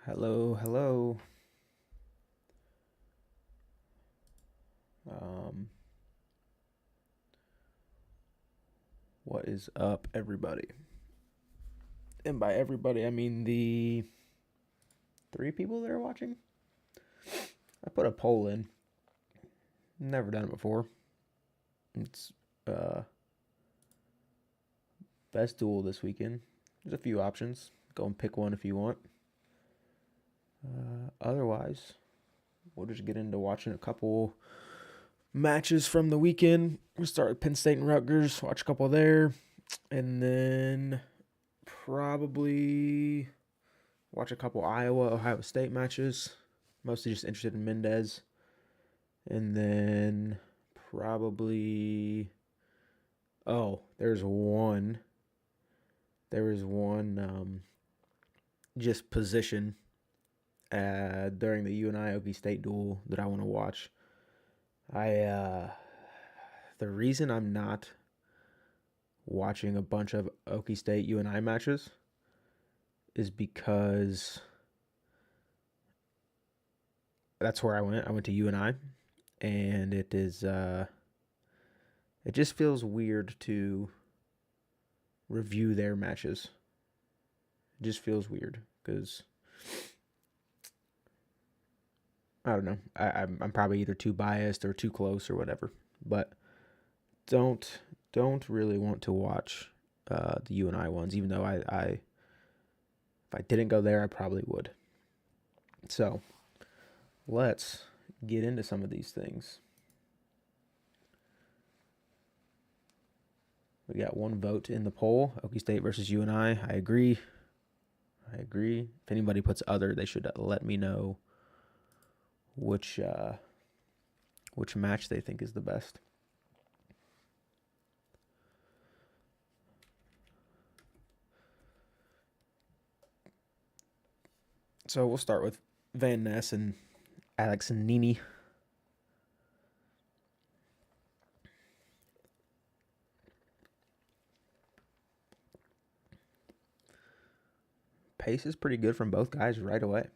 Hello, hello. Um, what is up, everybody? And by everybody, I mean the three people that are watching. I put a poll in. Never done it before. It's uh best duel this weekend. There's a few options. Go and pick one if you want. Otherwise, we'll just get into watching a couple matches from the weekend. We'll start with Penn State and Rutgers. Watch a couple there, and then probably watch a couple Ohio State matches. Mostly just interested in Mendez. And then probably there's one. There is one just position during the UNI Okie State duel that I want to watch. The reason I'm not watching a bunch of Okie State UNI matches is because that's where I went. I went to UNI, and it just feels weird to review their matches. It just feels weird because I don't know. I'm probably either too biased or too close or whatever. But don't don't really want to watch the UNI ones, even though I if I didn't go there, I probably would. So let's get into some of these things. We got one vote in the poll: Okie State versus UNI. I agree. If anybody puts other, they should let me know which match they think is the best. So we'll start with Van Ness and Alex and Nini. Pace is pretty good from both guys right away.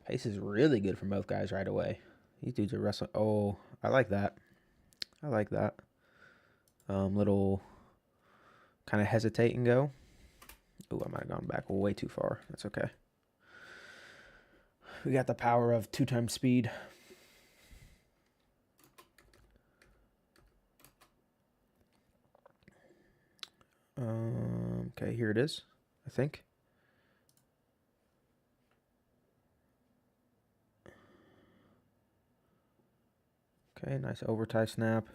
Pace is really good from both guys right away. These dudes are wrestling. Oh, I like that. I like that. Little kind of hesitate and go. Oh, I might have gone back way too far. That's okay. We got the power of 2 times speed. Okay, here it is, I think. Okay, nice overtie snap.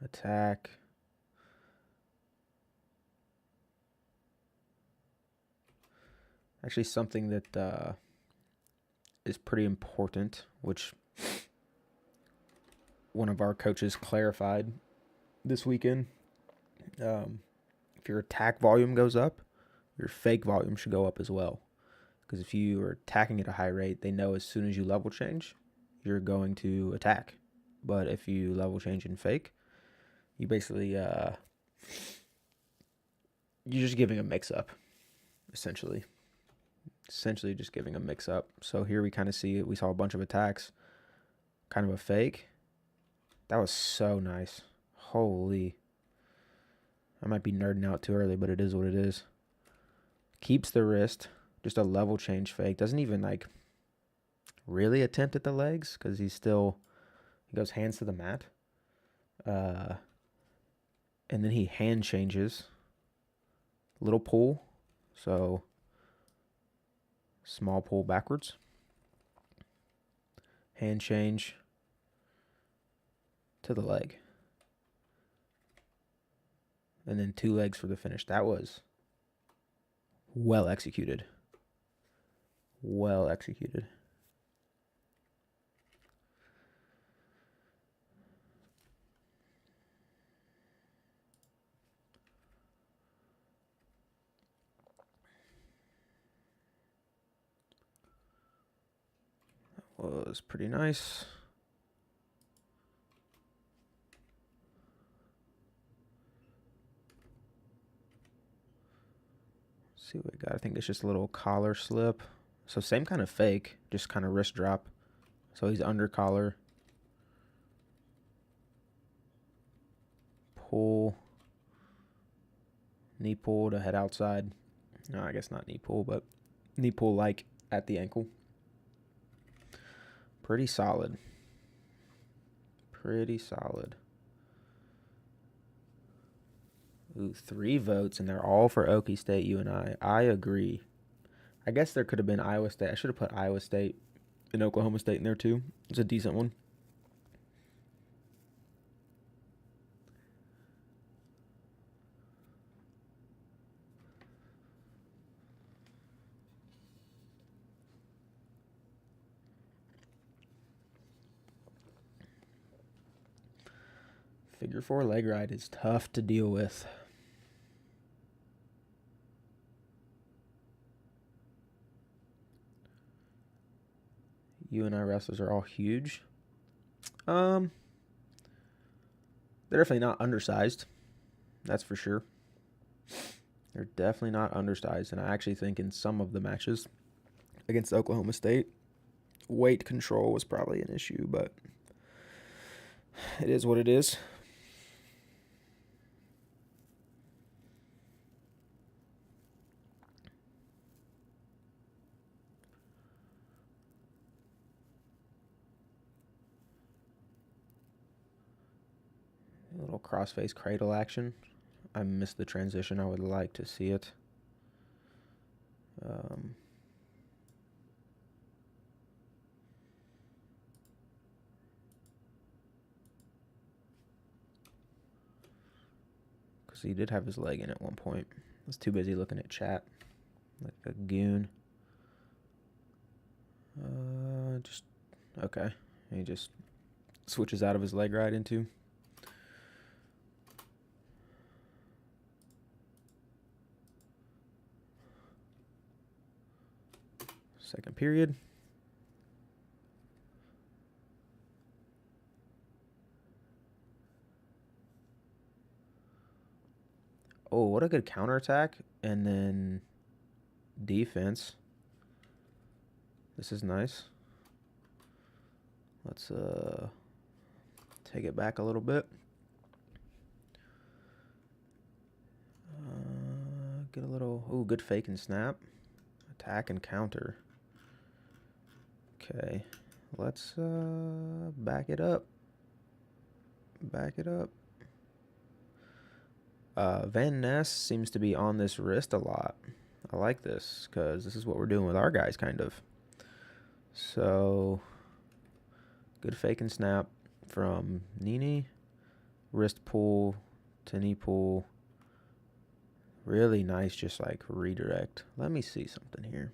Attack. Actually, something that is pretty important, which one of our coaches clarified this weekend. If your attack volume goes up, your fake volume should go up as well. Because if you are attacking at a high rate, they know as soon as you level change, you're going to attack. But if you level change in fake, you basically you're just giving a mix up, essentially. Essentially just giving a mix up. So here we kind of see it. We saw a bunch of attacks, kind of a fake. That was so nice. Holy. I might be nerding out too early, but it is what it is. Keeps the wrist. Just a level change fake. Doesn't even like really attempt at the legs because he goes hands to the mat. And then he hand changes. Little pull. So small pull backwards. Hand change to the leg. And then 2 legs for the finish. That was well executed. Well executed. Was pretty nice. Let's see what we got. I think it's just a little collar slip. So same kind of fake, just kind of wrist drop. So he's under collar. Pull. Knee pull to head outside. No, I guess not knee pull, but knee pull like at the ankle. Pretty solid. Pretty solid. Ooh, 3 votes, and they're all for Okie State, UNI. I agree. I guess there could have been Iowa State. I should have put Iowa State and Oklahoma State in there, too. It's a decent one. Figure 4 leg ride is tough to deal with. UNI wrestlers are all huge. They're definitely not undersized. That's for sure. They're definitely not undersized. And I actually think in some of the matches against Oklahoma State, weight control was probably an issue, but it is what it is. A little crossface cradle action. I missed the transition. I would like to see it. Because he did have his leg in at one point. I was too busy looking at chat. Like a goon. Okay. He just switches out of his leg right into. Second period. Oh, what a good counterattack. And then defense. This is nice. Let's take it back a little bit. Get a little, good fake and snap. Attack and counter. Okay, let's back it up. Back it up. Van Ness seems to be on this wrist a lot. I like this because this is what we're doing with our guys, kind of. So, good fake and snap from Nini. Wrist pull to knee pull. Really nice, just like redirect. Let me see something here.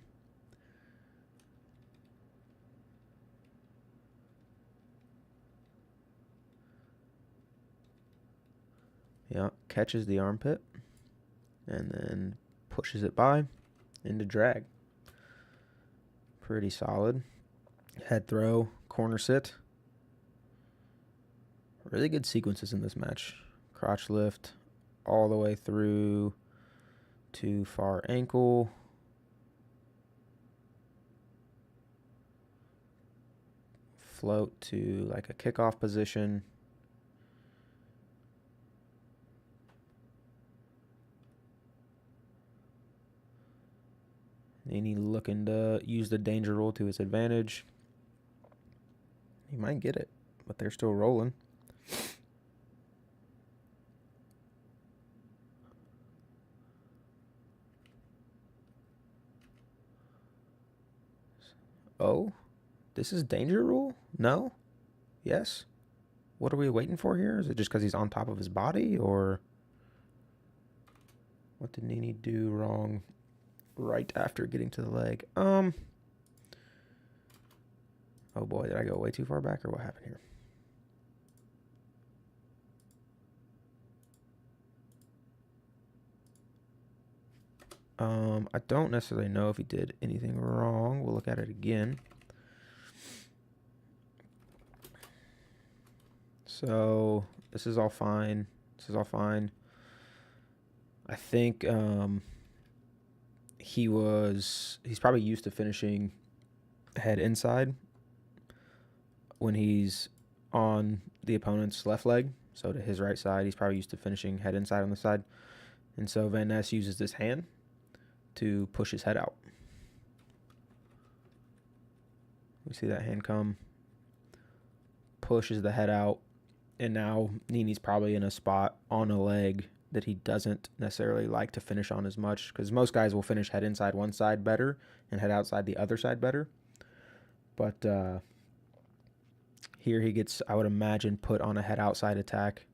Yeah, catches the armpit and then pushes it by into drag. Pretty solid. Head throw, corner sit. Really good sequences in this match. Crotch lift all the way through to far ankle. Float to like a kickoff position. Nini looking to use the danger roll to his advantage. He might get it, but they're still rolling. Oh, This is danger rule? No? Yes? What are we waiting for here? Is it just because he's on top of his body, or what did Nini do wrong right after getting to the leg? Oh boy, did I go way too far back, or what happened here? I don't necessarily know if he did anything wrong. We'll look at it again. So this is all fine. This is all fine. I think he's probably used to finishing head inside when he's on the opponent's left leg. So to his right side, he's probably used to finishing head inside on the side. And so Van Ness uses this hand to push his head out. We see that hand come, pushes the head out, and now Nini's probably in a spot on a leg that he doesn't necessarily like to finish on as much, because most guys will finish head inside one side better and head outside the other side better. But here he gets, I would imagine, put on a head outside attack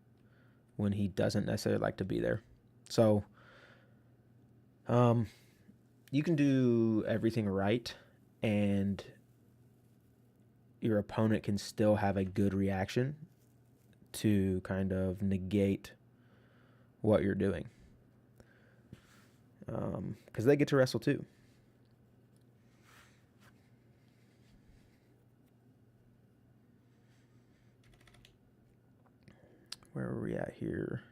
when he doesn't necessarily like to be there. So you can do everything right, and your opponent can still have a good reaction to kind of negate what you're doing, because they get to wrestle too. Where are we at here?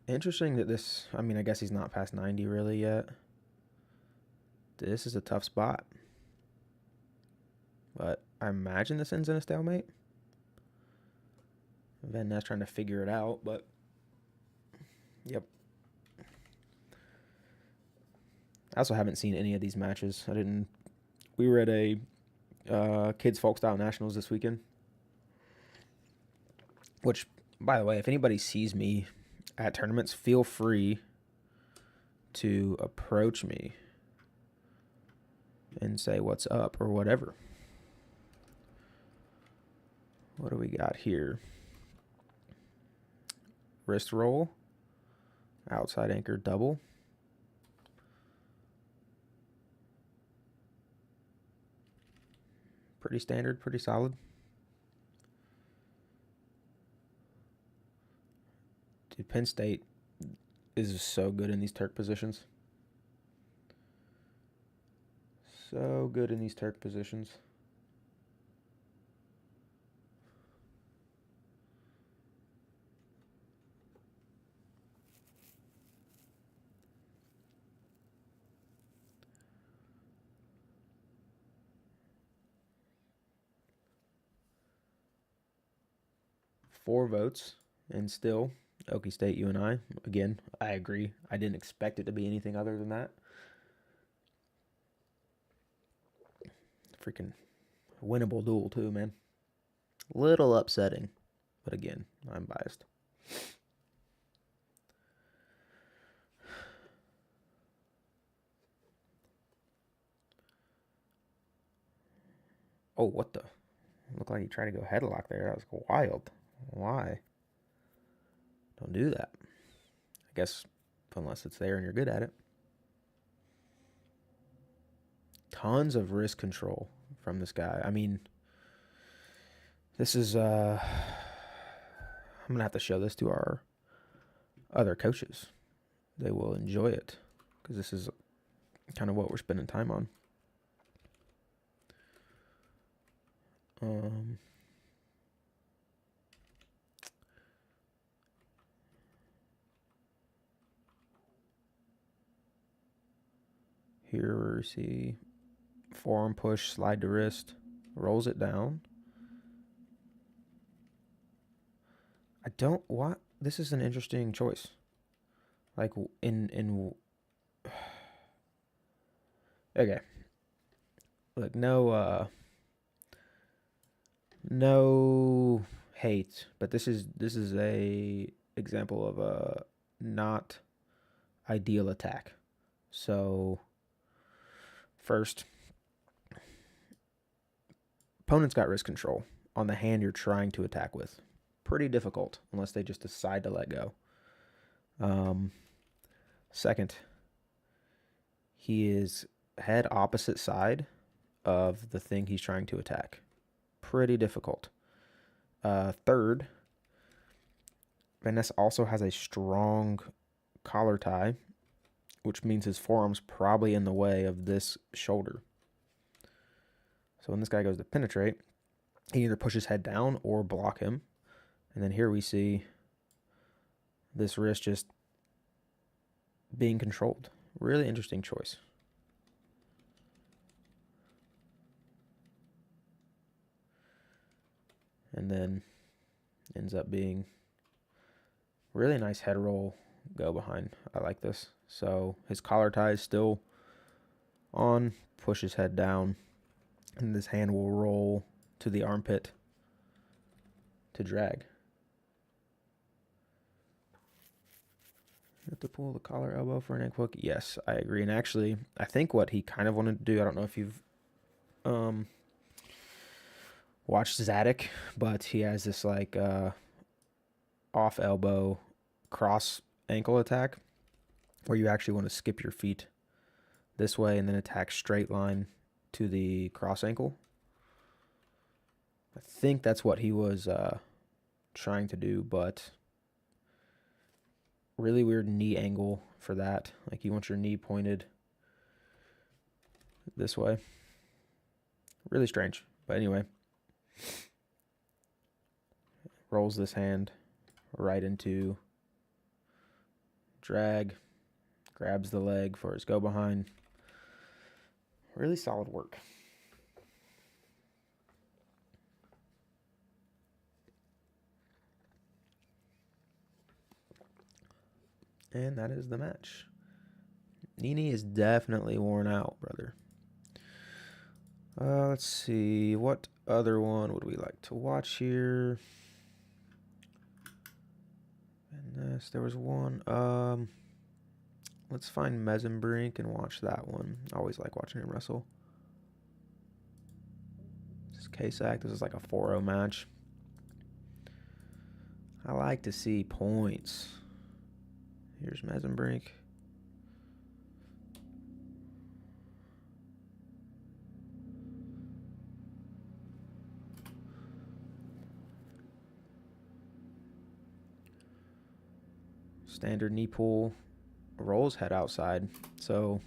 Interesting that this, I mean, I guess he's not past 90 really yet. This is a tough spot. But I imagine this ends in a stalemate. Van Ness trying to figure it out, but yep. I also haven't seen any of these matches. We were at a Kids Folk Style Nationals this weekend. Which, by the way, if anybody sees me at tournaments, feel free to approach me and say what's up or whatever. What do we got here? Wrist roll, outside anchor double. Pretty standard, pretty solid. Dude, Penn State is so good in these Turk positions. So good in these Turk positions. Four votes, and still Okie State UNI. Again, I agree. I didn't expect it to be anything other than that. Freaking winnable duel too, man. Little upsetting, but again, I'm biased. Oh, what the? Looked like he tried to go headlock there. That was wild. Why? Don't do that. I guess unless it's there and you're good at it. Tons of wrist control from this guy. I mean, this is I'm gonna have to show this to our other coaches. They will enjoy it, because this is kind of what we're spending time on. Here we see forearm push, slide to wrist, rolls it down. I don't want. This is an interesting choice. Like in. Okay. Look, no hate, but this is a example of a not ideal attack. So first, opponent's got wrist control on the hand you're trying to attack with. Pretty difficult unless they just decide to let go. Second, he is head opposite side of the thing he's trying to attack. Pretty difficult. Third, Van Ness also has a strong collar tie, which means his forearm's probably in the way of this shoulder. So when this guy goes to penetrate, he either pushes head down or block him. And then here we see this wrist just being controlled. Really interesting choice. And then ends up being really nice head roll, go behind. I like this. So his collar tie is still on, push his head down, and this hand will roll to the armpit to drag. You have to pull the collar elbow for an egg hook. Yes, I agree. And actually, I think what he kind of wanted to do, I don't know if you've watched Zadok, but he has this like off elbow cross ankle attack where you actually want to skip your feet this way and then attack straight line to the cross ankle. I think that's what he was trying to do, but really weird knee angle for that. Like you want your knee pointed this way. Really strange. But anyway, rolls this hand right into drag, grabs the leg for his go behind. Really solid work. And that is the match. Nini is definitely worn out, brother. Let's see. What other one would we like to watch here? And this, there was one. Let's find Mesenbrink and watch that one. I always like watching him wrestle. This is K-Sac. This is like a 4-0 match. I like to see points. Here's Mesenbrink. Standard knee pull, rolls head outside. So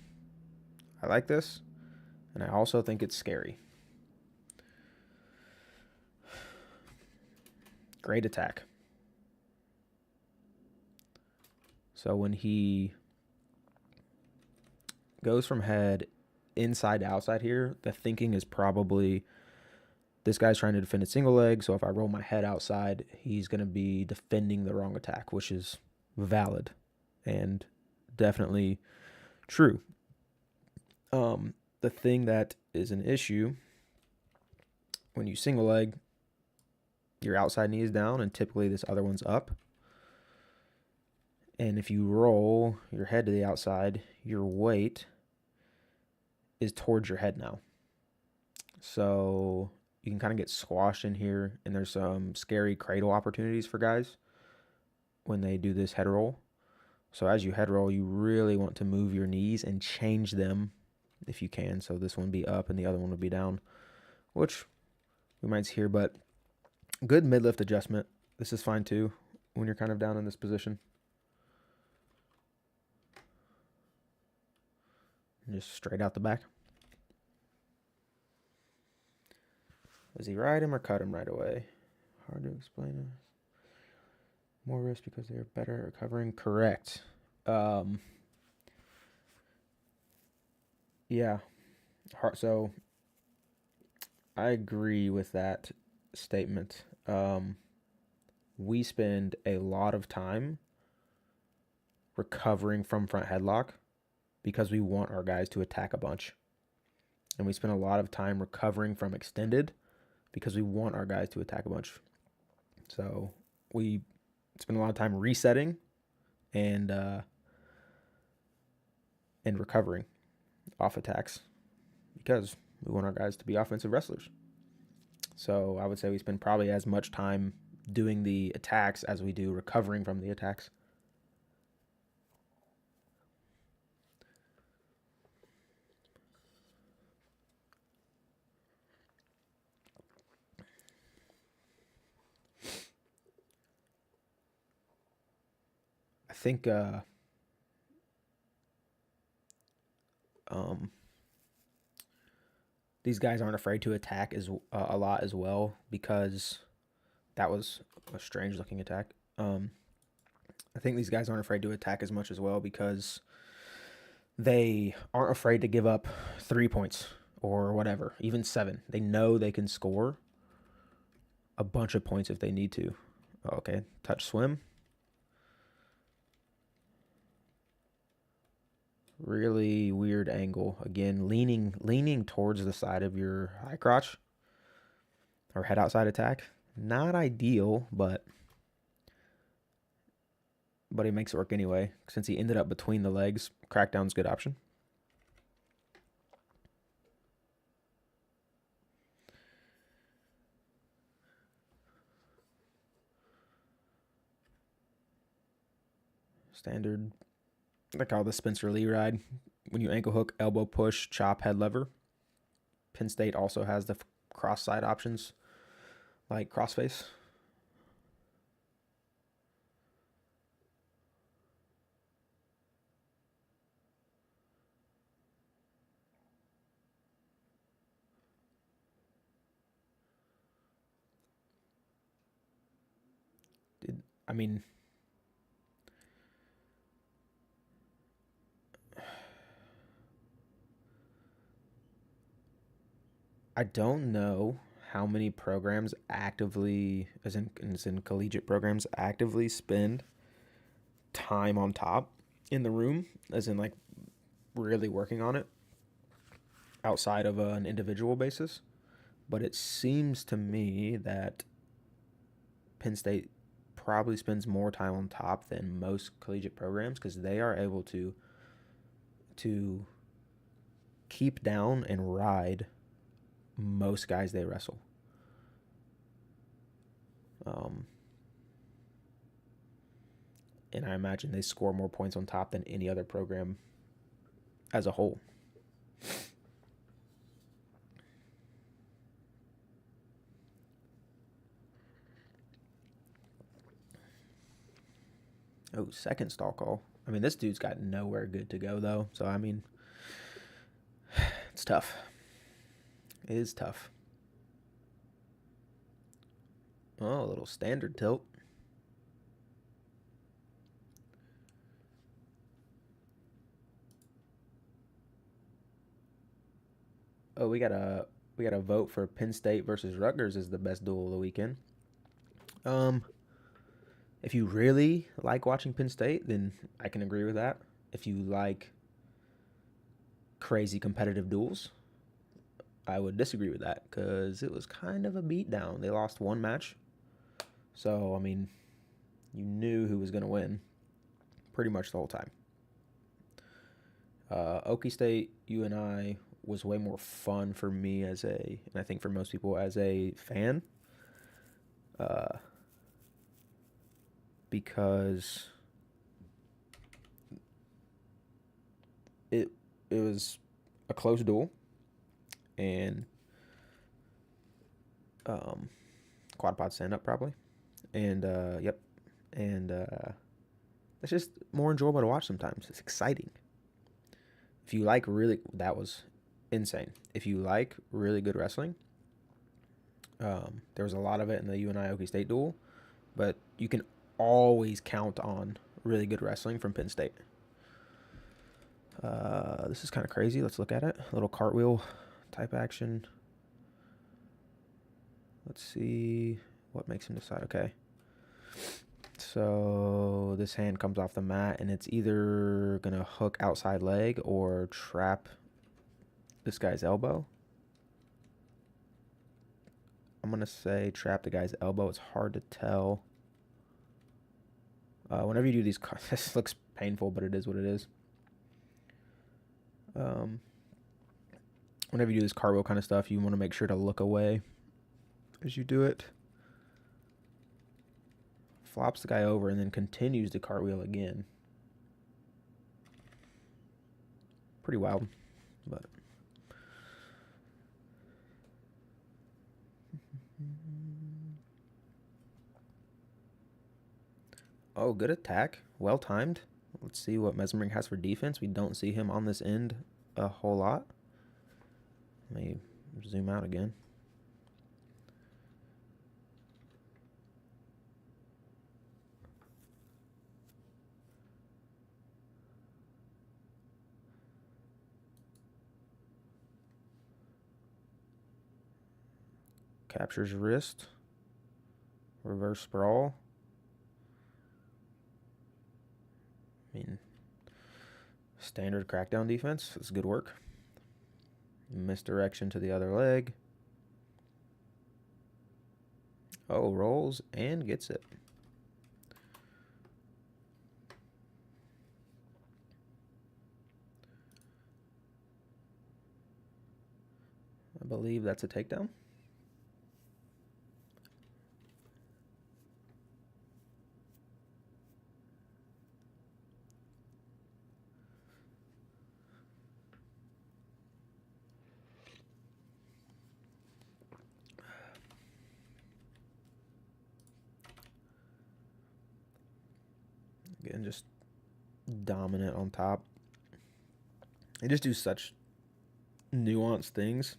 I like this, and I also think it's scary. Great attack. So when he goes from head inside to outside here, the thinking is probably this guy's trying to defend a single leg, so if I roll my head outside, he's going to be defending the wrong attack, which is valid and definitely true. The thing that is an issue when you single leg, your outside knee is down and typically this other one's up. And if you roll your head to the outside, your weight is towards your head now. So you can kind of get squashed in here, and there's some scary cradle opportunities for guys when they do this head roll. So as you head roll, you really want to move your knees and change them if you can. So this one be up and the other one would be down, which we might see here, but good mid-lift adjustment. This is fine too when you're kind of down in this position. And just straight out the back. Does he ride him or cut him right away? Hard to explain. More risk because they're better at recovering. Correct. Yeah. So I agree with that statement. We spend a lot of time recovering from front headlock because we want our guys to attack a bunch. And we spend a lot of time recovering from extended because we want our guys to attack a bunch. So we spend a lot of time resetting and recovering off attacks because we want our guys to be offensive wrestlers. So I would say we spend probably as much time doing the attacks as we do recovering from the attacks. I think um, these guys aren't afraid to attack a lot as well, because that was a strange looking attack. I think these guys aren't afraid to attack as much as well because they aren't afraid to give up 3 points or whatever, even 7. They know they can score a bunch of points if they need to. Okay, touch swim. Really weird angle. Again, leaning towards the side of your high crotch or head outside attack. Not ideal, but he makes it work anyway. Since he ended up between the legs, crackdown's a good option. Standard, I call this Spencer Lee ride. When you ankle hook, elbow push, chop, head lever. Penn State also has the cross side options like crossface. I mean, I don't know how many programs actively, as in collegiate programs, actively spend time on top in the room, as in like really working on it outside of an individual basis. But it seems to me that Penn State probably spends more time on top than most collegiate programs because they are able to keep down and ride most guys they wrestle. And I imagine they score more points on top than any other program as a whole. Oh, second stall call. I mean, this dude's got nowhere good to go, though. So, I mean, it's tough. It is tough. Oh, a little standard tilt. Oh, we got a vote for Penn State versus Rutgers as the best duel of the weekend. Um, if you really like watching Penn State, then I can agree with that. If you like crazy competitive duels, I would disagree with that because it was kind of a beatdown. They lost one match, so I mean, you knew who was going to win pretty much the whole time. Okie State UNI was way more fun for me and I think for most people as a fan, uh, because it it was a close duel and quad pod stand up probably, and yep, and it's just more enjoyable to watch sometimes. It's exciting. If you like that was insane. If you like really good wrestling, there was a lot of it in the UNI Okie State duel, but you can always count on really good wrestling from Penn State. This is kind of crazy. Let's look at it. A little cartwheel type action. Let's see what makes him decide. Okay. So this hand comes off the mat, and it's either going to hook outside leg or trap this guy's elbow. I'm going to say trap the guy's elbow. It's hard to tell. Whenever you do these, this looks painful, but it is what it is. Whenever you do this cartwheel kind of stuff, you want to make sure to look away as you do it. Flops the guy over and then continues to cartwheel again. Pretty wild, but oh, good attack. Well timed. Let's see what Mesmering has for defense. We don't see him on this end a whole lot. Let me zoom out again. Captures wrist. Reverse sprawl. I mean, standard crackdown defense. That's good work. Misdirection to the other leg. Oh, rolls and gets it. I believe that's a takedown. Again, just dominant on top. They just do such nuanced things.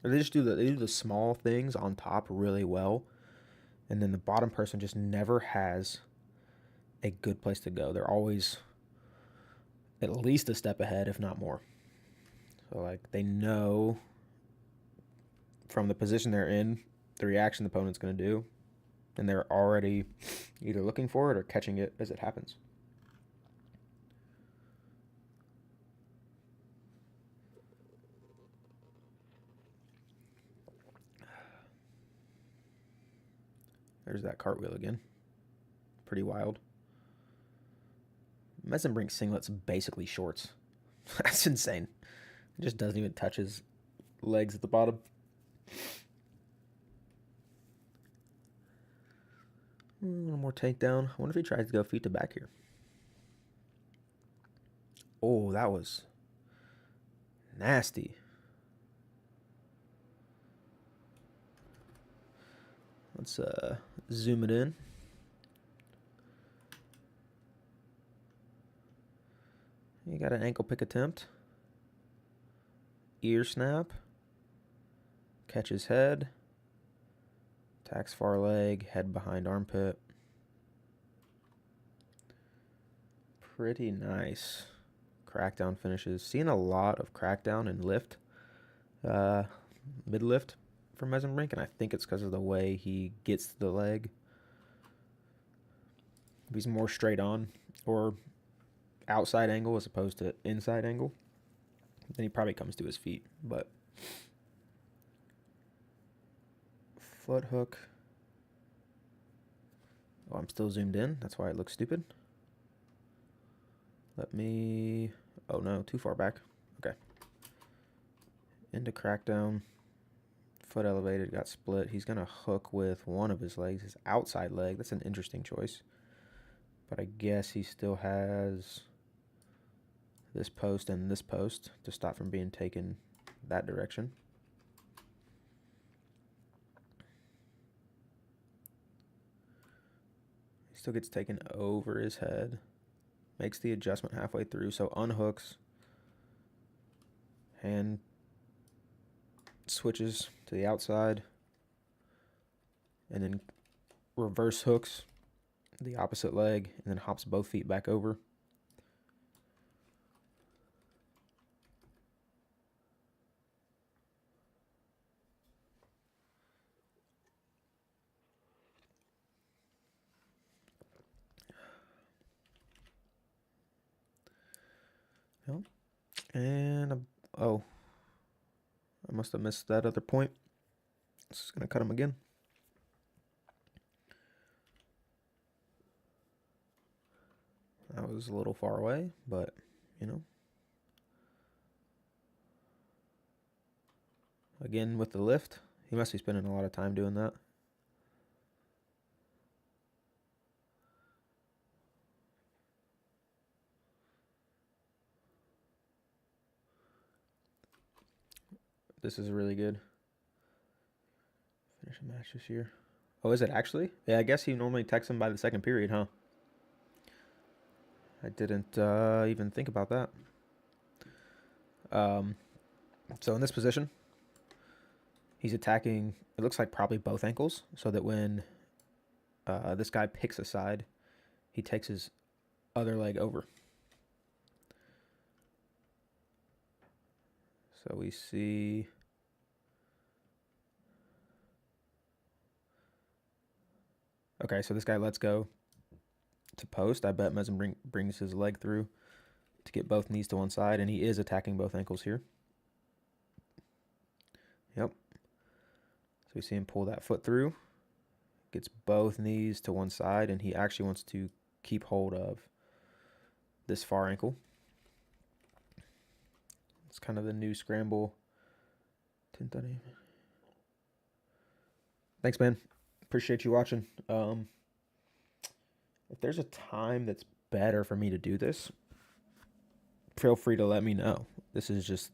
Or they do the small things on top really well. And then the bottom person just never has a good place to go. They're always at least a step ahead, if not more. So, like, they know from the position they're in, the reaction the opponent's going to do, and they're already either looking for it or catching it as it happens. There's that cartwheel again. Pretty wild. Mesenbrink singlet's basically shorts. That's insane. It just doesn't even touch his legs at the bottom. One more takedown. I wonder if he tries to go feet to back here. Oh, that was nasty. Let's zoom it in. You got an ankle pick attempt. Ear snap. Catches head. Attacks far leg. Head behind armpit. Pretty nice. Crackdown finishes. Seeing a lot of crackdown and lift. Mid lift from Mesenbrink, and I think it's because of the way he gets to the leg. If he's more straight on or outside angle as opposed to inside angle, then he probably comes to his feet. But foot hook. Oh, I'm still zoomed in. That's why it looks stupid. Let me... Oh, no. Too far back. Okay. Into crackdown. Foot elevated. Got split. He's going to hook with one of his legs. His outside leg. That's an interesting choice. But I guess he still has this post and this post to stop from being taken that direction. He still gets taken over his head. Makes the adjustment halfway through, so unhooks. Hand switches to the outside. And then reverse hooks the opposite leg, and then hops both feet back over. And, oh, I must have missed that other point. Just going to cut him again. That was a little far away, but, you know. Again, with the lift, He must be spending a lot of time doing that. This is really good. Finish a match this year. Oh, is it actually? Yeah, I guess he normally texts him by the second period, huh? I didn't even think about that. So in this position, he's attacking, it looks like probably both ankles, so that when this guy picks a side, he takes his other leg over. So we see... Okay, so this guy lets go to post. I bet Mesem brings his leg through to get both knees to one side, and he is attacking both ankles here. Yep. So we see him pull that foot through, gets both knees to one side, and he actually wants to keep hold of this far ankle. It's kind of the new scramble. Thanks, man. Appreciate you watching. If there's a time that's better for me to do this, feel free to let me know. This is just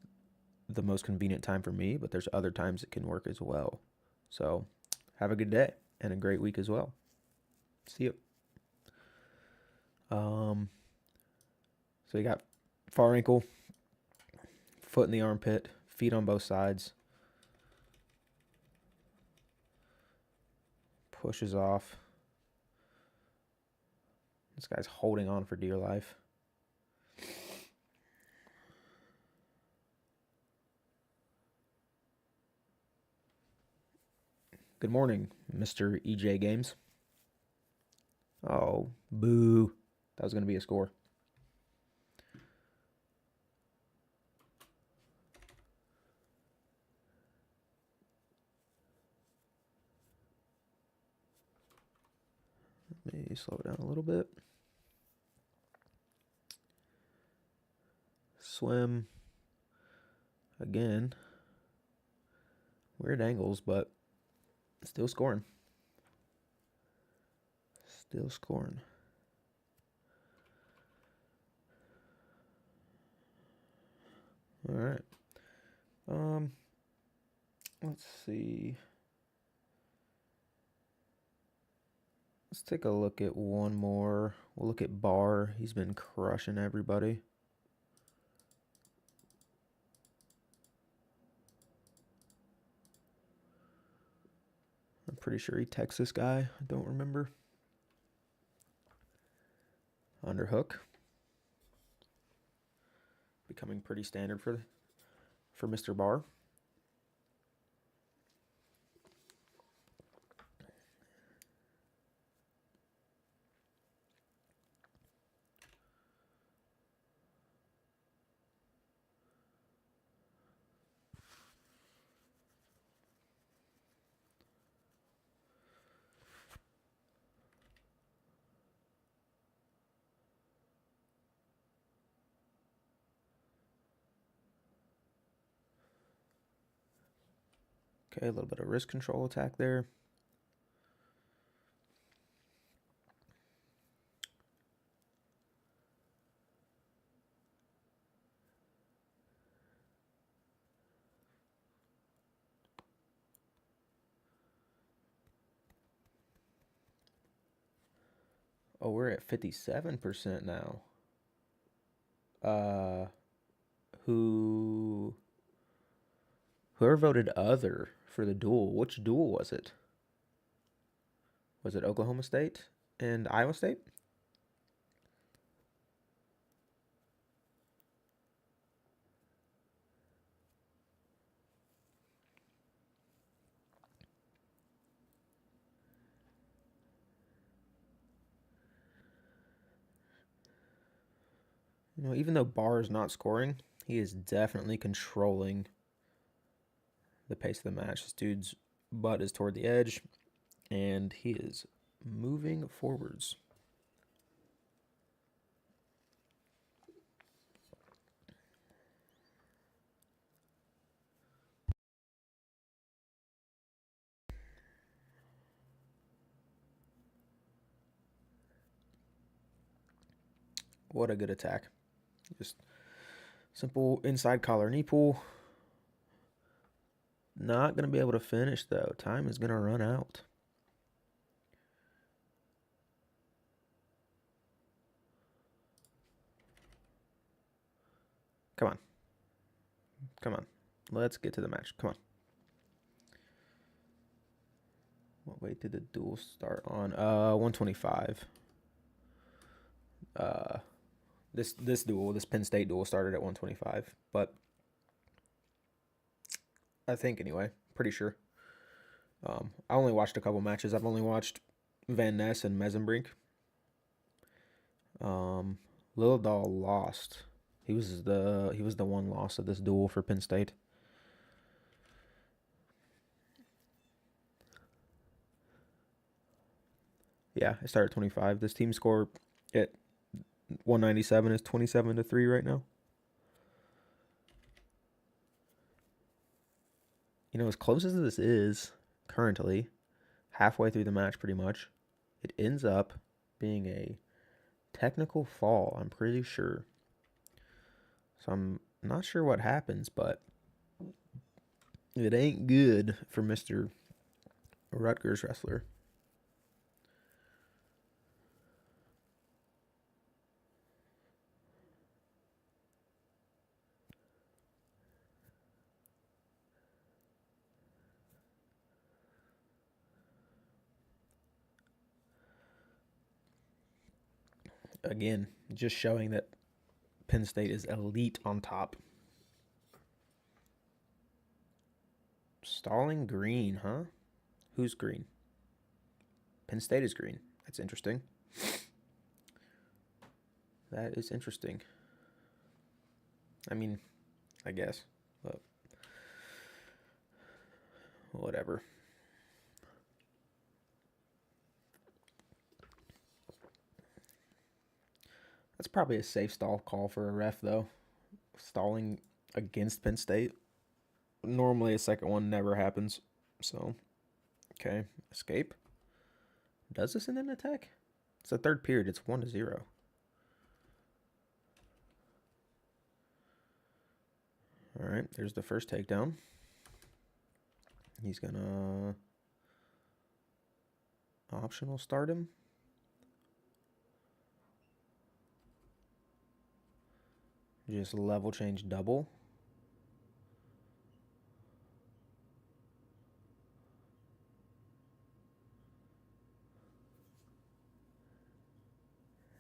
the most convenient time for me, but there's other times it can work as well. So have a good day and a great week as well. See you. So you got far ankle, foot in the armpit, feet on both sides. Pushes off. This guy's holding on for dear life. Good morning, Mr. EJ Games. Oh, boo. That was going to be a score. Let me slow it down a little bit. Swim. Again. Weird angles, but still scoring. Still scoring. All right. Let's see. Let's take a look at one more. We'll look at Barr. He's been crushing everybody. I'm pretty sure he texts this guy. I don't remember. Underhook. Becoming pretty standard for Mr. Barr. Okay, a little bit of wrist control attack there. Oh, we're at 57% now. Whoever voted other for the duel, which duel was it? Was it Oklahoma State and Iowa State? You know, even though Barr is not scoring, he is definitely controlling the pace of the match. This dude's butt is toward the edge, and he is moving forwards. What a good attack. Just simple inside collar knee pull. Not going to be able to finish, though. Time is going to run out. Come on. Come on. Let's get to the match. Come on. What weight did the duel start on? 125. This duel, this Penn State duel started at 125, but I think anyway, pretty sure. I only watched a couple matches. I've only watched Van Ness and Mesenbrink. Lildahl lost. He was the one loss of this duel for Penn State. Yeah, it started at 25. This team score at 197 is 27-3 right now. You know, as close as this is currently, halfway through the match pretty much, it ends up being a technical fall, I'm pretty sure. So I'm not sure what happens, but it ain't good for Mr. Rutgers wrestler. Again, just showing that Penn State is elite on top. Stalling green, huh? Who's green? Penn State is green. That's interesting. That is interesting. I mean, I guess, but whatever. That's probably a safe stall call for a ref, though. Stalling against Penn State. Normally, a second one never happens. So, okay. Escape. Does this end in an attack? It's the third period. It's 1-0. All right. There's the first takedown. He's going to optional start him. Just level change double.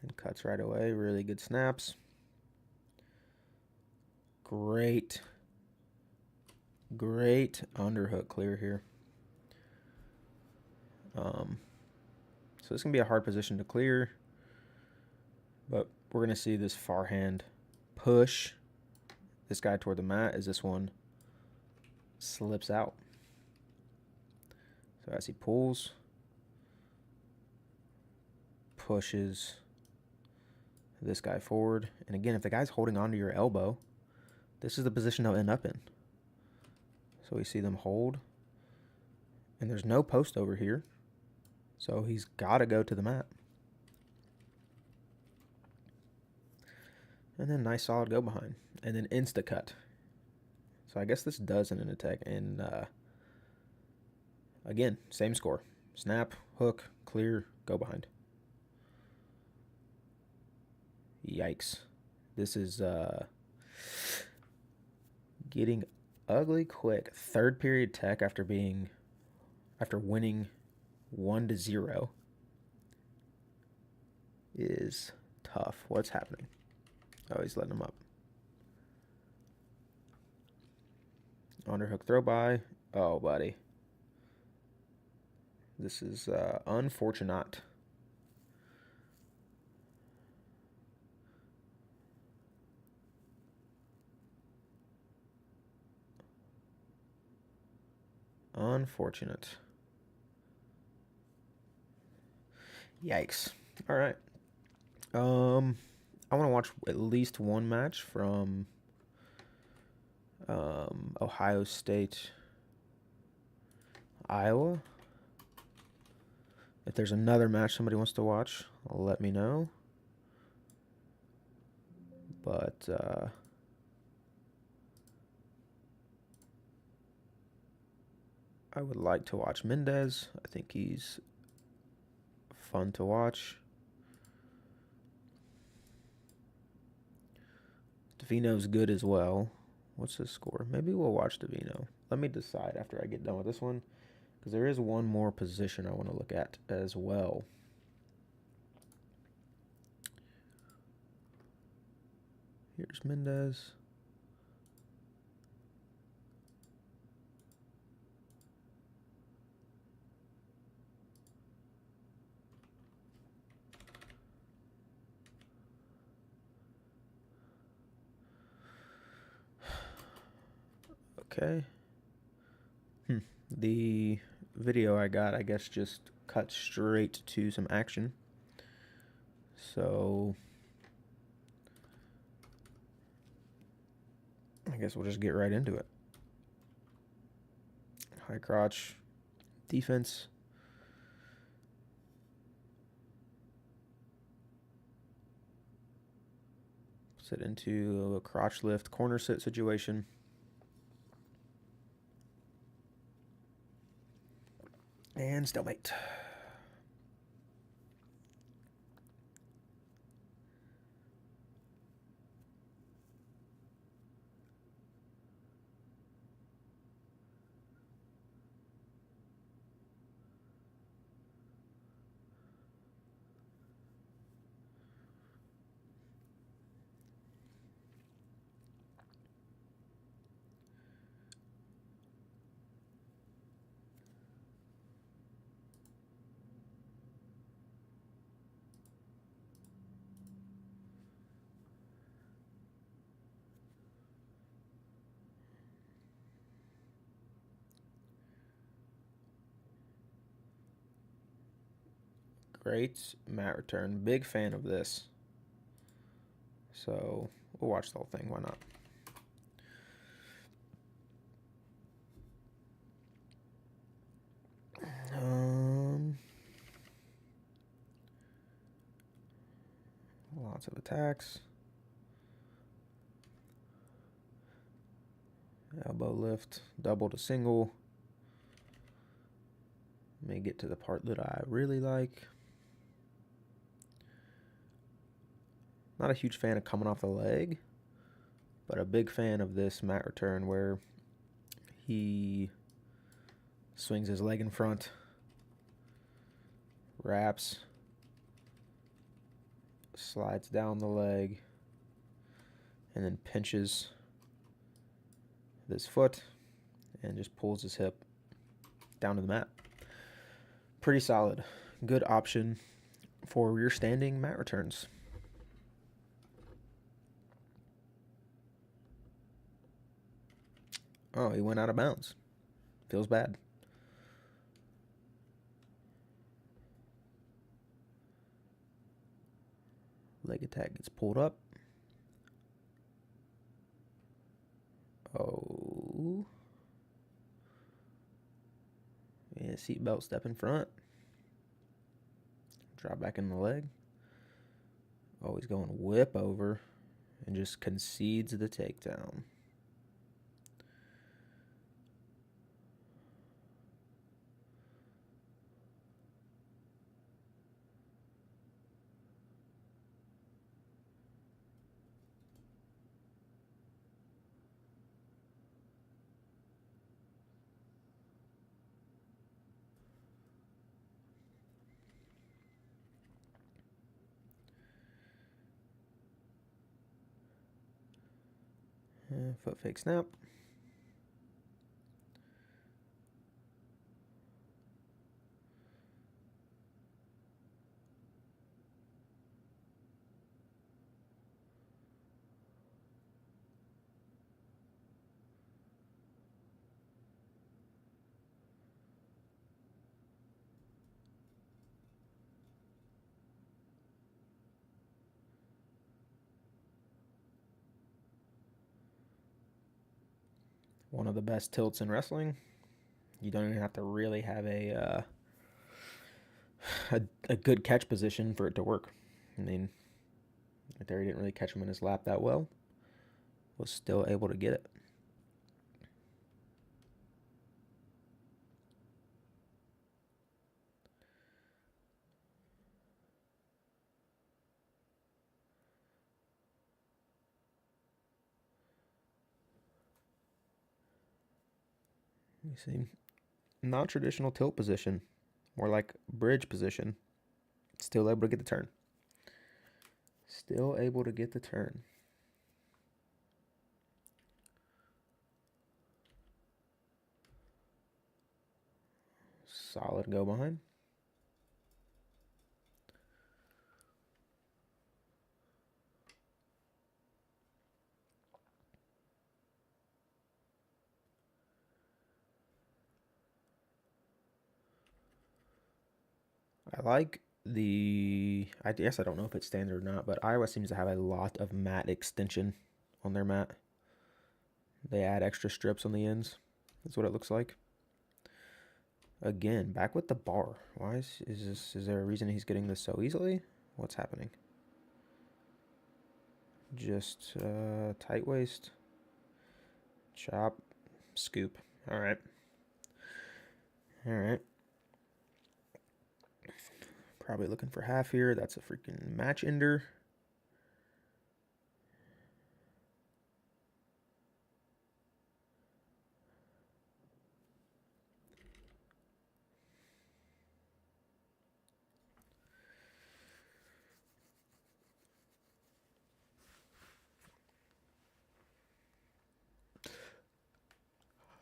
And cuts right away. Really good snaps. Great underhook clear here. So this can be a hard position to clear. But we're going to see this far hand push this guy toward the mat as this one slips out. So as he pulls, pushes this guy forward. And again, if the guy's holding onto your elbow, this is the position they'll end up in. So we see them hold. And there's no post over here. So he's got to go to the mat. And then nice solid go behind. And then insta cut. So I guess this does end an attack. And again, same score. Snap, hook, clear, go behind. Yikes. This is getting ugly quick. Third period tech after winning 1-0 is tough. What's happening? Oh, he's letting him up. Underhook throw by. Oh, buddy. This is unfortunate. Unfortunate. Yikes. All right. I want to watch at least one match from Ohio State, Iowa. If there's another match somebody wants to watch, let me know. But I would like to watch Mendez. I think he's fun to watch. Davino's good as well. What's his score? Maybe we'll watch Davino. Let me decide after I get done with this one, because there is one more position I want to look at as well. Here's Mendez. Okay. The video I got, I guess, just cut straight to some action. So I guess we'll just get right into it. High crotch defense. Sit into a crotch lift corner sit situation. And stalemate. Great mat return. Big fan of this. So we'll watch the whole thing. Why not? Lots of attacks. Elbow lift, double to single. May get to the part that I really like. Not a huge fan of coming off the leg, but a big fan of this mat return where he swings his leg in front, wraps, slides down the leg, and then pinches with his foot and just pulls his hip down to the mat. Pretty solid. Good option for rear standing mat returns. Oh, he went out of bounds. Feels bad. Leg attack gets pulled up. Oh. Yeah, seatbelt step in front. Drop back in the leg. Oh, he's going whip over and just concedes the takedown. Foot fake snap. One of the best tilts in wrestling. You don't even have to really have a good catch position for it to work. I mean, Right there, he didn't really catch him in his lap that well. Was still able to get it. You see, not traditional tilt position, more like bridge position. Still able to get the turn. Still able to get the turn. Solid go behind. I like I guess I don't know if it's standard or not, but Iowa seems to have a lot of mat extension on their mat. They add extra strips on the ends. That's what it looks like. Again, back with the bar. Why is there a reason he's getting this so easily? What's happening? Just tight waist. Chop. Scoop. All right. All right. Probably looking for half here. That's a freaking match ender.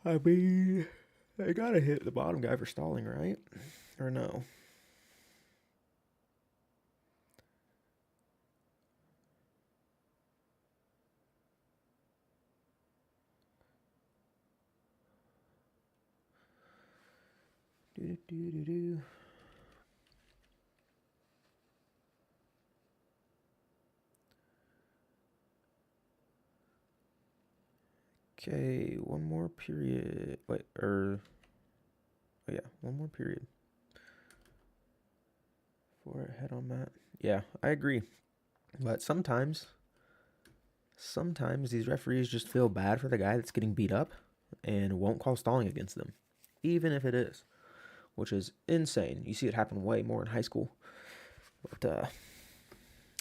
I mean, I gotta hit the bottom guy for stalling, right? Or no? Do. Okay, one more period. Wait, oh yeah, one more period. For head on mat. Yeah, I agree. But sometimes these referees just feel bad for the guy that's getting beat up and won't call stalling against them, even if it is, which is insane. You see it happen way more in high school. But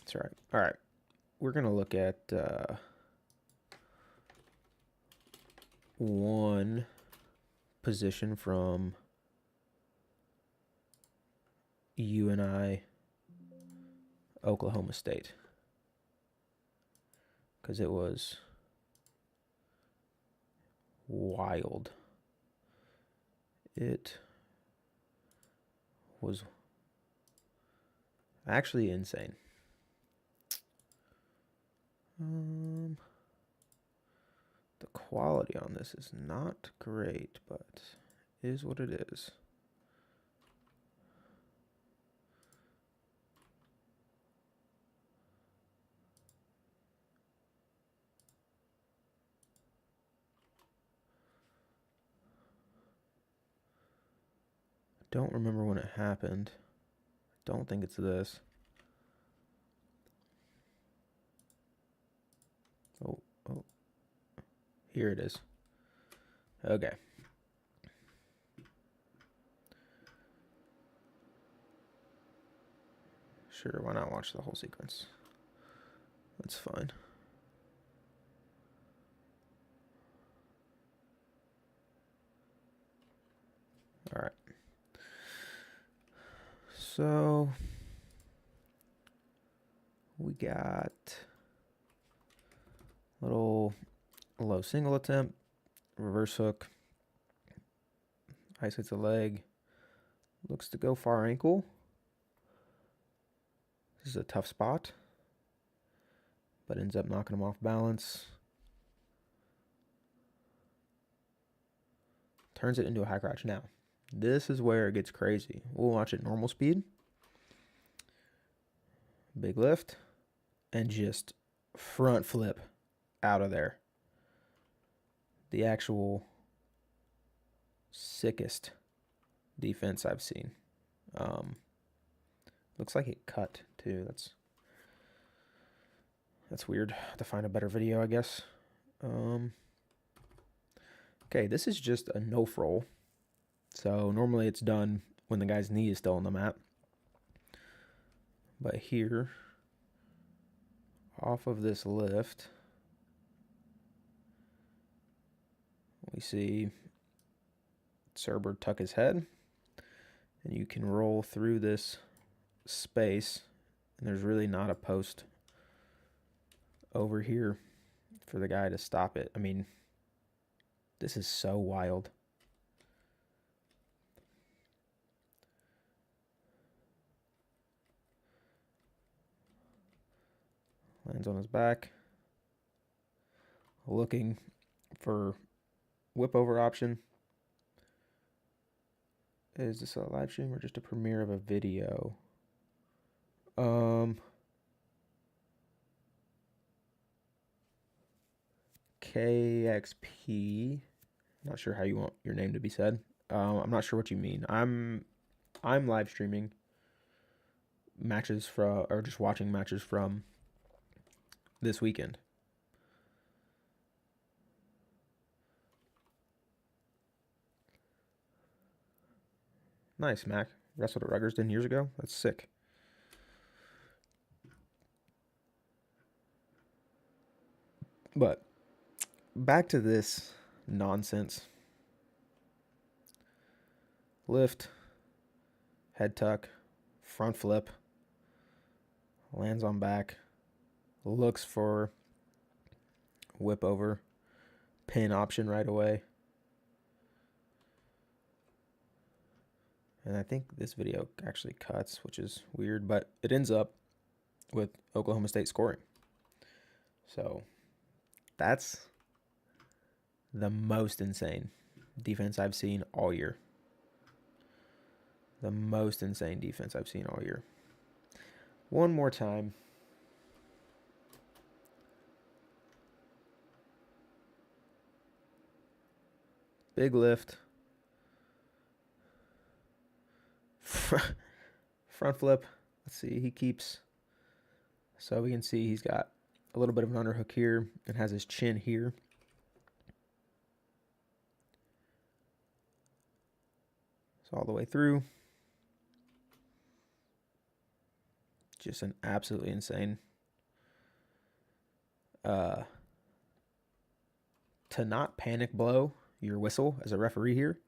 it's all right. All right, we're gonna look at one position from UNI Oklahoma State, because it was wild. It was actually insane. The quality on this is not great, but is what it is. Don't remember when it happened. Don't think it's this. Oh. Here it is. Okay. Sure, why not watch the whole sequence? That's fine. All right. So we got little low single attempt, reverse hook, isolates the leg, looks to go far ankle. This is a tough spot, but ends up knocking him off balance. Turns it into a high crouch. Now, this is where it gets crazy. We'll watch it normal speed. Big lift. And just front flip out of there. The actual sickest defense I've seen. Looks like it cut too. That's weird. To find a better video, I guess. Okay, this is just a no roll. So normally it's done when the guy's knee is still on the mat. But here, off of this lift, we see Cerber tuck his head, and you can roll through this space, and there's really not a post over here for the guy to stop it. I mean, this is so wild. Lands on his back. Looking for whip over option. Is this a live stream or just a premiere of a video? KXP. Not sure how you want your name to be said. I'm not sure what you mean. I'm live streaming matches from, or just watching matches from this weekend. Nice, Mac. Wrestled at Rutgers 10 years ago. That's sick. But back to this nonsense. Lift, head tuck, front flip, lands on back, looks for whip over, pin option right away. And I think this video actually cuts, which is weird, but it ends up with Oklahoma State scoring. So that's the most insane defense I've seen all year. The most insane defense I've seen all year. One more time. Big lift. Front flip. Let's see. He keeps. So we can see he's got a little bit of an underhook here and has his chin here. So all the way through. Just an absolutely insane. To not panic blow your whistle as a referee here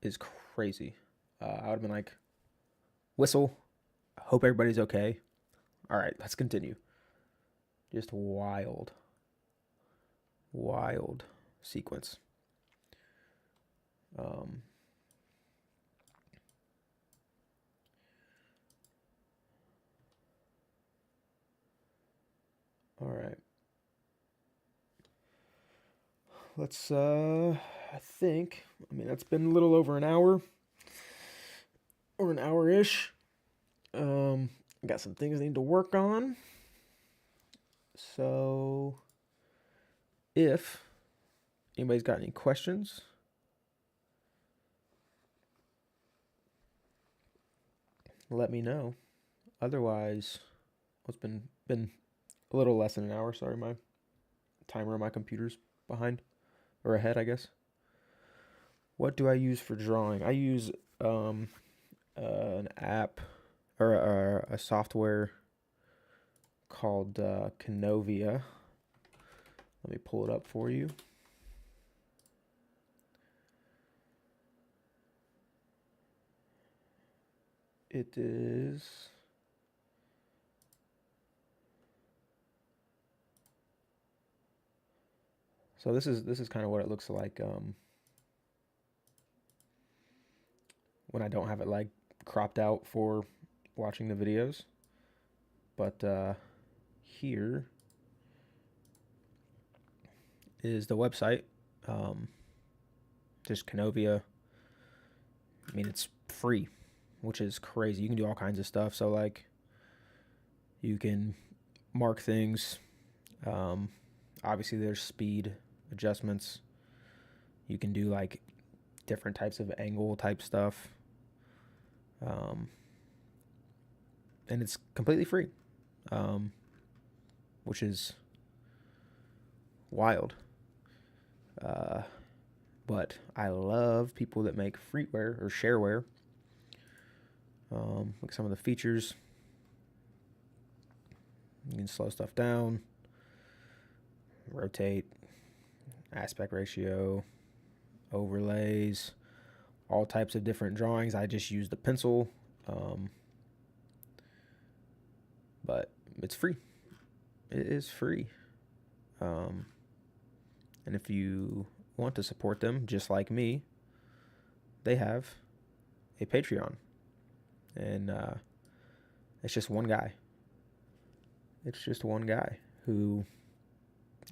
is crazy. I would have been like, whistle, hope everybody's okay. All right, let's continue. Just wild sequence. All right. Let's, I think, that's been a little over an hour. Or an hour-ish. I got some things I need to work on. So, if anybody's got any questions, let me know. Otherwise, it's been a little less than an hour. Sorry, my timer on my computer's behind. Or ahead, I guess. What do I use for drawing? I use an app or a software called Canovia. Let me pull it up for you. It is so this is kind of what it looks like when I don't have it like cropped out for watching the videos. But here is the website. Just Canovia. It's free, which is crazy. You can do all kinds of stuff. So like you can mark things. Obviously there's speed adjustments. You can do like different types of angle type stuff. And it's completely free. which is wild. But I love people that make freeware or shareware. Like some of the features. You can slow stuff down, rotate, aspect ratio, overlays, all types of different drawings. I just use the pencil, but it's free. It is free. And if you want to support them, just like me, they have a Patreon. And it's just one guy. It's just one guy who,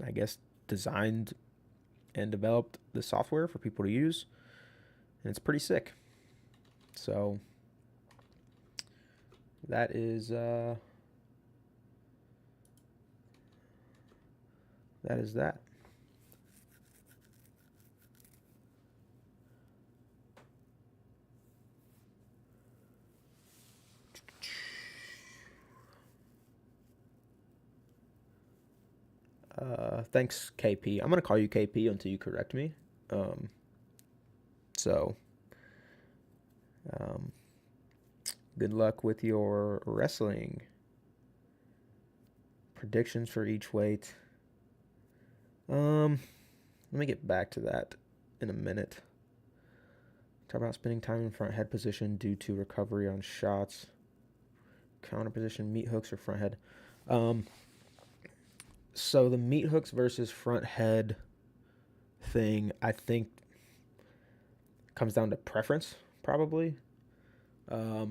I guess, designed and developed the software for people to use. And it's pretty sick. So that is that. Thanks, KP. I'm going to call you KP until you correct me. So, good luck with your wrestling. Predictions for each weight. Let me get back to that in a minute. Talk about spending time in front head position due to recovery on shots. Counter position, meat hooks, or front head. So the meat hooks versus front head thing, I think, comes down to preference, probably. I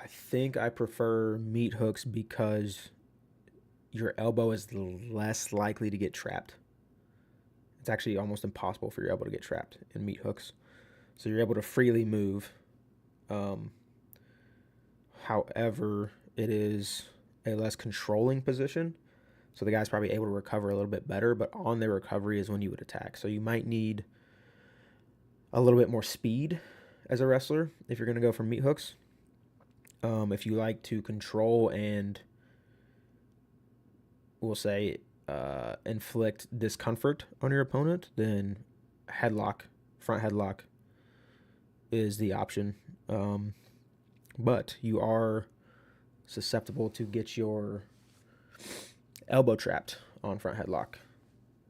think I prefer meat hooks because your elbow is less likely to get trapped. It's actually almost impossible for your elbow to get trapped in meat hooks. So you're able to freely move. However, it is a less controlling position. So the guy's probably able to recover a little bit better, but on their recovery is when you would attack. So you might need a little bit more speed as a wrestler if you're going to go for meat hooks. If you like to control and, we'll say, inflict discomfort on your opponent, then front headlock is the option. But you are susceptible to get your elbow trapped on front headlock.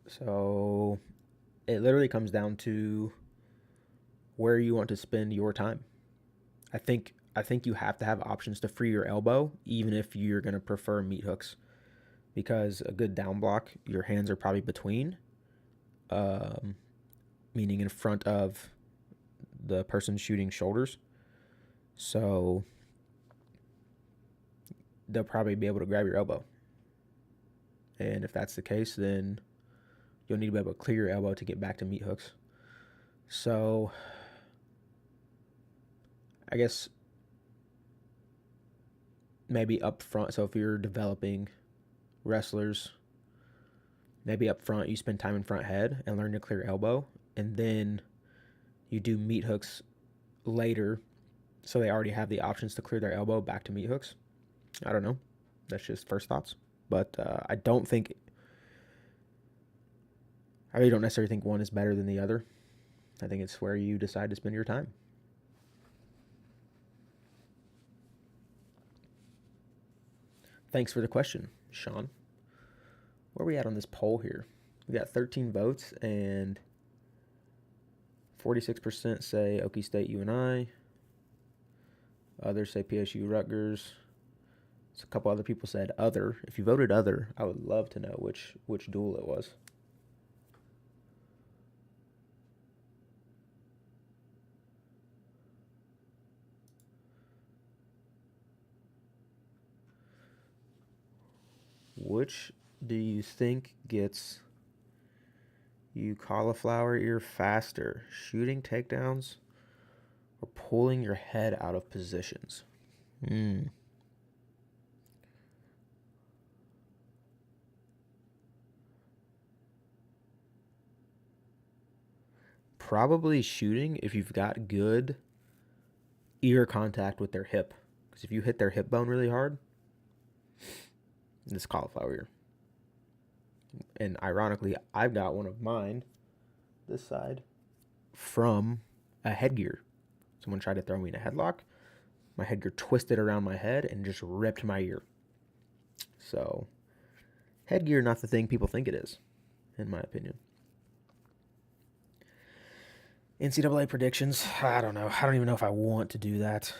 So it literally comes down to where you want to spend your time. I think you have to have options to free your elbow, even if you're going to prefer meat hooks, because a good down block, your hands are probably between, meaning in front of the person shooting shoulders. So they'll probably be able to grab your elbow. And if that's the case, then you'll need to be able to clear your elbow to get back to meat hooks. So I guess maybe up front. So if you're developing wrestlers, maybe up front you spend time in front head and learn to clear elbow, and then you do meat hooks later, so they already have the options to clear their elbow back to meat hooks. I don't know. That's just first thoughts. But I really don't necessarily think one is better than the other. I think it's where you decide to spend your time. Thanks for the question, Sean. Where are we at on this poll here? We got 13 votes, and 46% say Okie State, UNI. Others say PSU, Rutgers. So a couple other people said other. If you voted other, I would love to know which duel it was. Which do you think gets you cauliflower ear faster? Shooting takedowns or pulling your head out of positions? Probably shooting if you've got good ear contact with their hip. Because if you hit their hip bone really hard, This cauliflower ear. And ironically, I've got one of mine, this side, from a headgear. Someone tried to throw me in a headlock. My headgear twisted around my head and just ripped my ear. So, headgear not the thing people think it is, in my opinion. NCAA predictions. I don't know. I don't even know if I want to do that.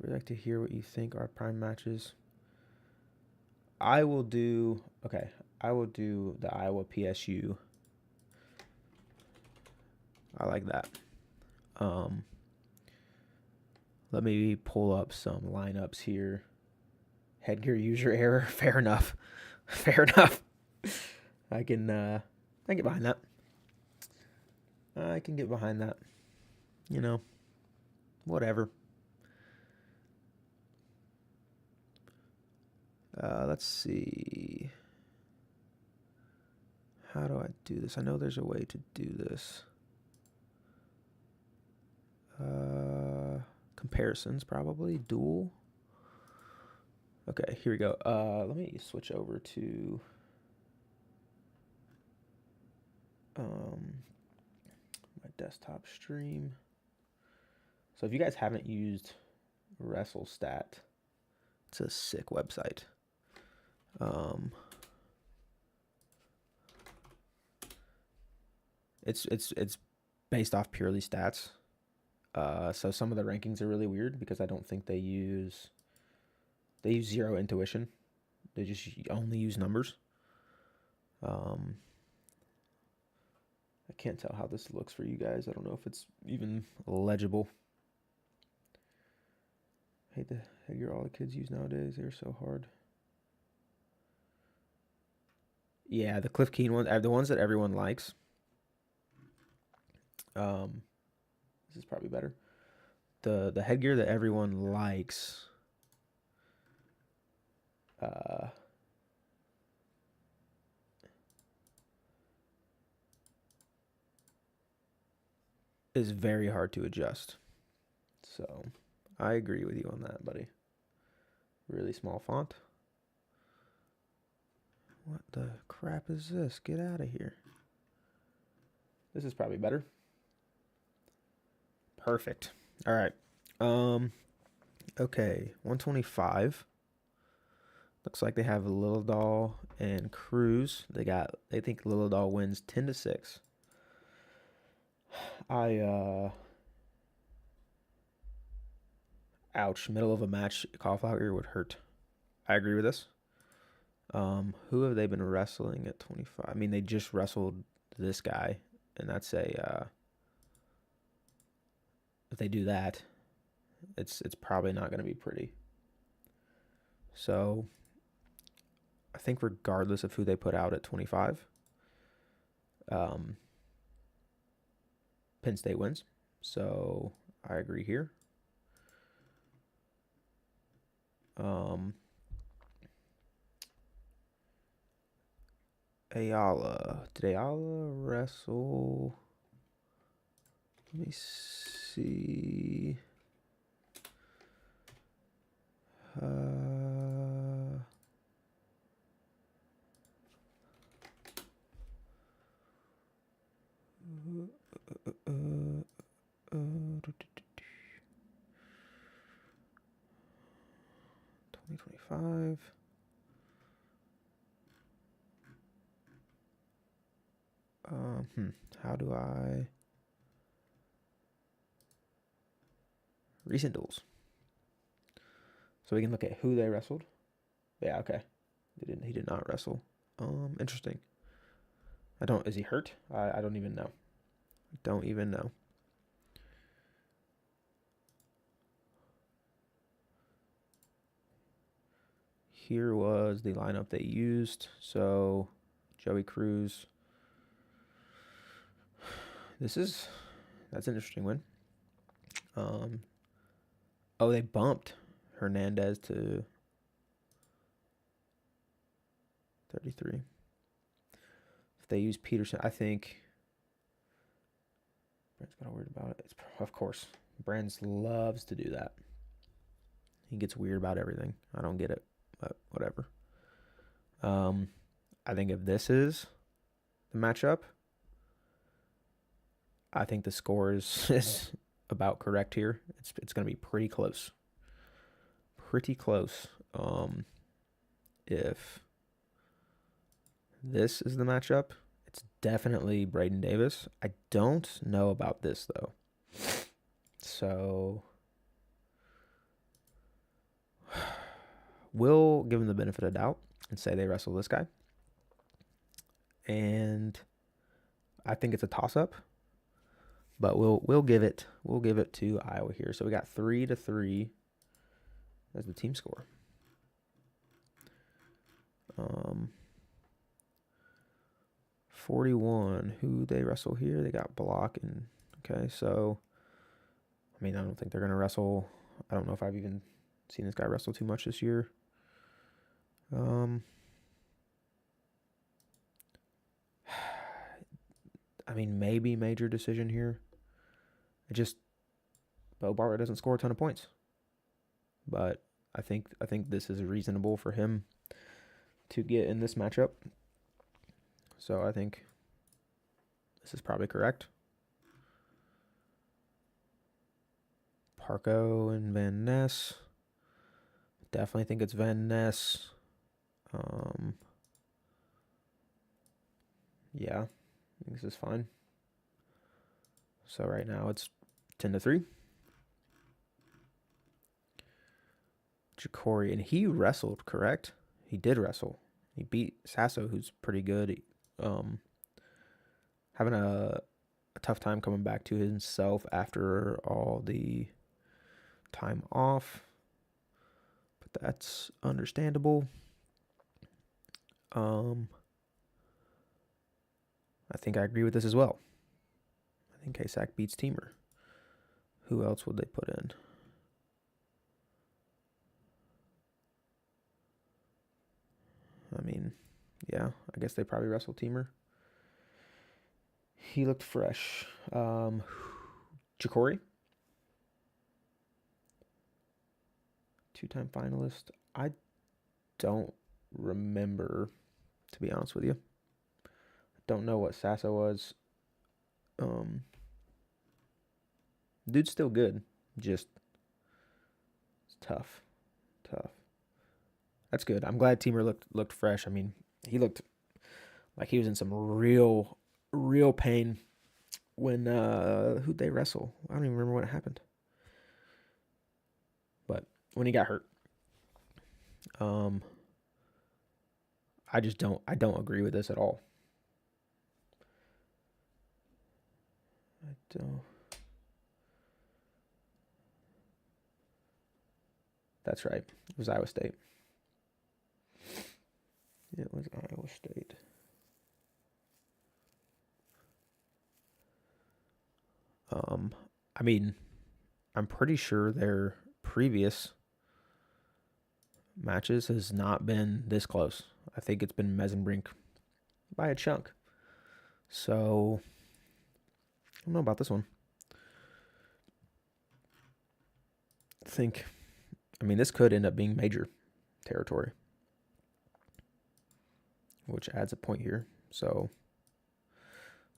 We'd like to hear what you think are prime matches. I will do the Iowa PSU. I like that. Let me pull up some lineups here. Headgear user error. Fair enough. Fair enough. I can get behind that. I can get behind that. You know, whatever. Let's see. How do I do this? I know there's a way to do this. Comparisons, probably. Dual. Okay, here we go. Let me switch over to my desktop stream. So if you guys haven't used WrestleStat, it's a sick website. It's based off purely stats. So some of the rankings are really weird because I don't think they use zero intuition. They just only use numbers. I can't tell how this looks for you guys. I don't know if it's even legible. I hate the headgear all the kids use nowadays. They're so hard. Yeah, the Cliff Keen ones, the ones that everyone likes. This is probably better. The headgear that everyone likes. Is very hard to adjust. So, I agree with you on that, buddy. Really small font. What the crap is this? Get out of here. This is probably better. Perfect. All right. Okay, 125. Looks like they have Lillidahl and Cruz. They think Lillidahl wins 10-6. Ouch, middle of a match, cauliflower ear would hurt. I agree with this. Who have they been wrestling at 25? I mean, they just wrestled this guy, and that's if they do that, it's probably not going to be pretty. So, I think regardless of who they put out at 25, Penn State wins. So, I agree here. Ayala. Did Ayala wrestle? Let me see. $20.25. How do I recent duels? So we can look at who they wrestled. Yeah, okay. He did not wrestle. Interesting. Is he hurt? I don't even know. Don't even know. Here was the lineup they used. So Joey Cruz. That's an interesting one. They bumped Hernandez to 33. If they use Peterson, I think Brand's got all weird about it. Of course, Brand's loves to do that. He gets weird about everything. I don't get it, but whatever. I think if this is the matchup, I think the score is about correct here. It's going to be pretty close. Pretty close. If this is the matchup, it's definitely Braden Davis. I don't know about this, though. So we'll give him the benefit of doubt and say they wrestle this guy. And I think it's a toss-up, but we'll give it to Iowa here. So we got 3-3 as the team score. 41. Who they wrestle here? They got Block and okay. So I mean, I don't think they're gonna wrestle. I don't know if I've even seen this guy wrestle too much this year. I mean, maybe major decision here. Bo Bartlett doesn't score a ton of points, but I think this is reasonable for him to get in this matchup. So I think this is probably correct. Parco and Van Ness. Definitely think it's Van Ness. Yeah, I think this is fine. So right now it's 10-3. Ja'Cory, and he wrestled, correct? He did wrestle. He beat Sasso, who's pretty good. Having a tough time coming back to himself after all the time off, but that's understandable. I think I agree with this as well. I think KSAC beats Teamer. Who else would they put in? I mean, yeah, I guess they probably wrestle Teamer. He looked fresh. Ja'Cory, two-time finalist. I don't remember, to be honest with you. I don't know what Sasso was. Dude's still good. Just tough. That's good. I'm glad Teamer looked fresh. I mean, he looked like he was in some real pain when who'd they wrestle? I don't even remember when it happened. But when he got hurt. I don't agree with this at all. I don't. That's right. It was Iowa State. It was Iowa State. I mean, I'm pretty sure their previous matches has not been this close. I think it's been Mesenbrink by a chunk. So, I don't know about this one. I mean, this could end up being major territory, which adds a point here. So,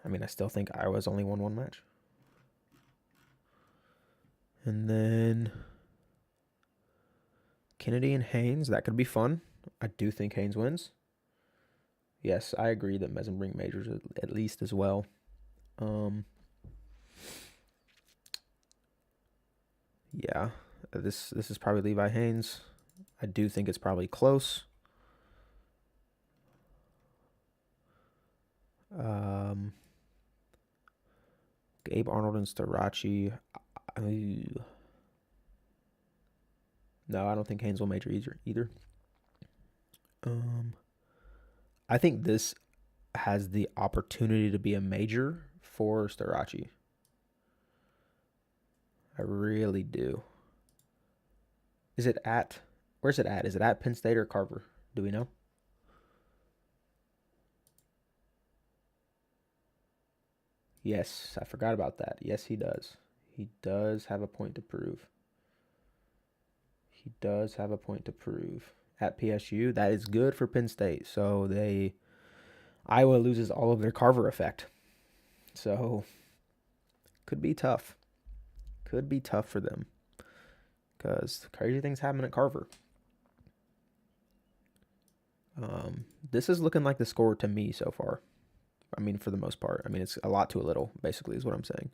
I mean, I still think Iowa's only won one match. And then Kennedy and Haynes, that could be fun. I do think Haynes wins. Yes, I agree that Mesenbrink majors at least as well. Yeah, this is probably Levi Haynes. I do think it's probably close. Gabe Arnold and Starachi. No, I don't think Haynes will major either. I think this has the opportunity to be a major for Starachi. I really do. Where's it at? Is it at Penn State or Carver? Do we know? Yes, I forgot about that. Yes, he does. He does have a point to prove. He does have a point to prove at PSU. That is good for Penn State. So Iowa loses all of their Carver effect. So could be tough. Could be tough for them because crazy things happen at Carver. This is looking like the score to me so far. I mean, for the most part. I mean, it's a lot to a little, basically, is what I'm saying.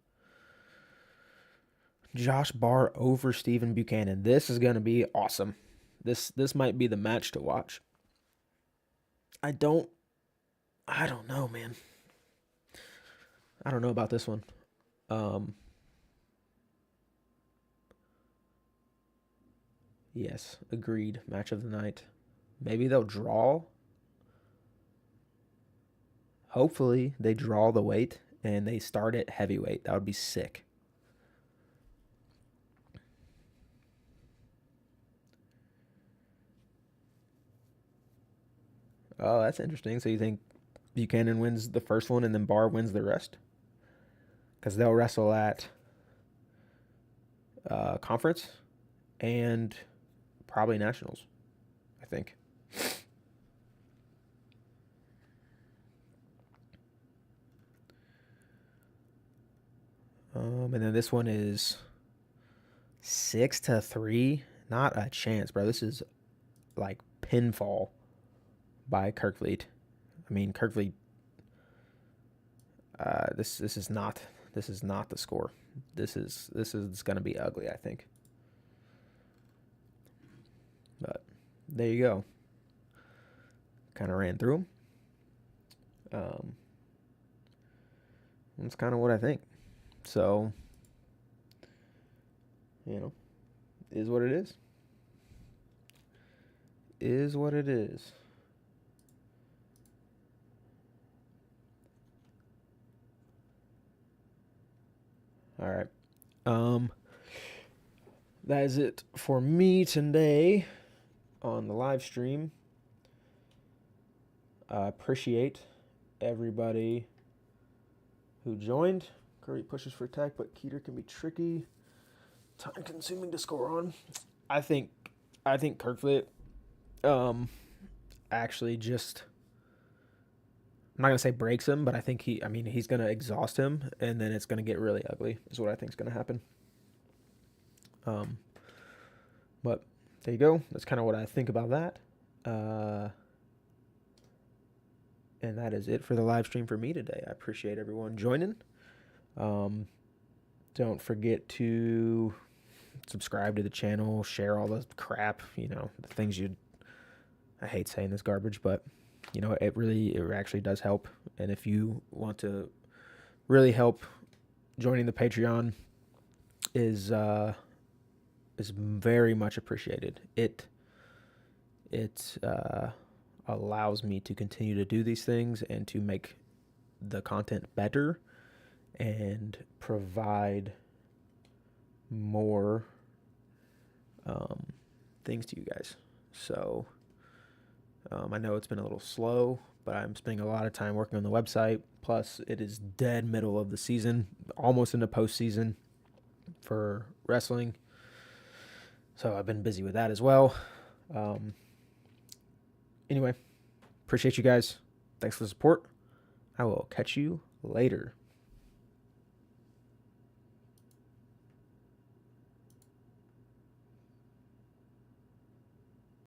Josh Barr over Stephen Buchanan. This is going to be awesome. This might be the match to watch. I don't know, man. I don't know about this one. Yes, agreed. Match of the night. Maybe they'll draw. Hopefully, they draw the weight and they start at heavyweight. That would be sick. Oh, that's interesting. So you think Buchanan wins the first one and then Barr wins the rest? Because they'll wrestle at conference and probably nationals, I think. And then this one is 6-3. Not a chance, bro. This is like pinfall by Kirkfleet. I mean, Kirkfleet. This is not the score. This is going to be ugly, I think. But there you go. Kind of ran through them. That's kind of what I think. So, is what it is. Is what it is. All right. That is it for me today on the live stream. Appreciate everybody who joined. Curry pushes for attack, but Keeter can be tricky. Time consuming to score on. I think Kirkfleet actually just, I'm not gonna say breaks him, but I think he's gonna exhaust him, and then it's gonna get really ugly. Is what I think is gonna happen. But there you go. That's kind of what I think about that. And that is it for the live stream for me today. I appreciate everyone joining. Don't forget to subscribe to the channel, share all the crap, the things I hate saying this garbage, but it actually does help. And if you want to really help, joining the Patreon is very much appreciated. It allows me to continue to do these things and to make the content better and provide more things to you guys. So I know it's been a little slow, but I'm spending a lot of time working on the website. Plus, it is dead middle of the season, almost into postseason for wrestling. So I've been busy with that as well. Anyway, appreciate you guys. Thanks for the support. I will catch you later.